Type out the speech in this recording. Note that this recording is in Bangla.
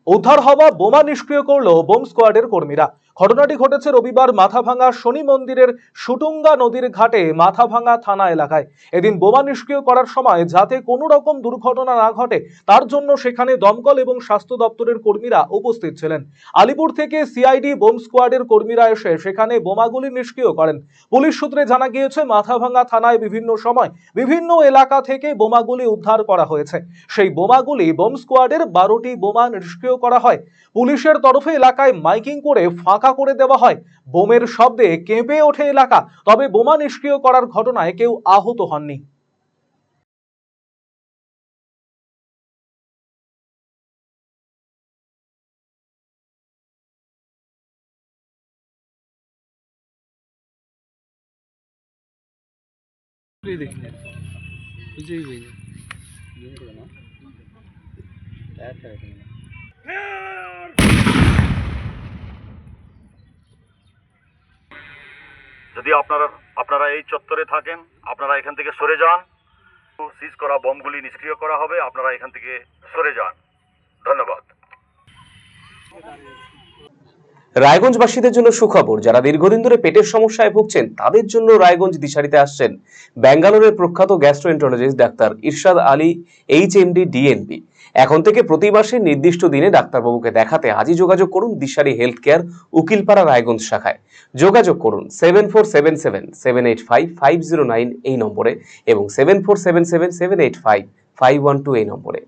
উদ্ধার হওয়া বোমা নিষ্ক্রিয় করল বোম স্কোয়াডের কর্মীরা। ঘটনাটি ঘটেছে রবিবার মাথাভাঙা শনি মন্দিরের সুটুঙ্গা নদীর ঘাটে মাথাভাঙা থানা এলাকায়। এদিন বোমা নিষ্ক্রিয় করার সময় যাতে কোনো রকম দুর্ঘটনা না ঘটে তার জন্য সেখানে দমকল এবং স্বাস্থ্য দপ্তরের কর্মীরা উপস্থিত ছিলেন। আলিপুর থেকে সিআইডি বোম স্কোয়াডের কর্মীরা এসে সেখানে বোমাগুলি নিষ্ক্রিয় করেন। পুলিশ সূত্রে জানা গিয়েছে, মাথাভাঙা থানায় বিভিন্ন সময় বিভিন্ন এলাকা থেকে বোমাগুলি উদ্ধার করা হয়েছে। সেই বোমাগুলি বোম স্কোয়াডের 12টি বোমা নিষ্ক্রিয় করা হয়। পুলিশের তরফে এলাকায় মাইকিং করে ফাঁকা করে দেওয়া হয়। বোমের শব্দে কেঁপে ওঠে এলাকা। তবে বোমা নিষ্ক্রিয় করার ঘটনায় কেউ আহত হননি। যদি আপনারা এই চত্বরে থাকেন, আপনারা এখান থেকে সরে যান। সিজ করা বমগুলি নিষ্ক্রিয় করা হবে, আপনারা এখান থেকে সরে যান। ধন্যবাদ। রায়গঞ্জবাসীদের জন্য সুখবর। যারা দীর্ঘদিন ধরে পেটের সমস্যায় ভুগছেন তাদের জন্য রায়গঞ্জ দিশারিতে আসছেন ব্যাঙ্গালোরের প্রখ্যাত গ্যাস্ট্রোএন্টারোলজিস্ট ডাক্তার ইরশাদ আলী, HMD, DNB। এখন থেকে প্রতি মাসে নির্দিষ্ট দিনে ডাক্তারবাবুকে দেখাতে আজই যোগাযোগ করুন দিশারি হেলথ কেয়ার, উকিলপাড়া, রায়গঞ্জ শাখায়। যোগাযোগ করুন 7477785509 এই নম্বরে এবং 7477785512 এই নম্বরে।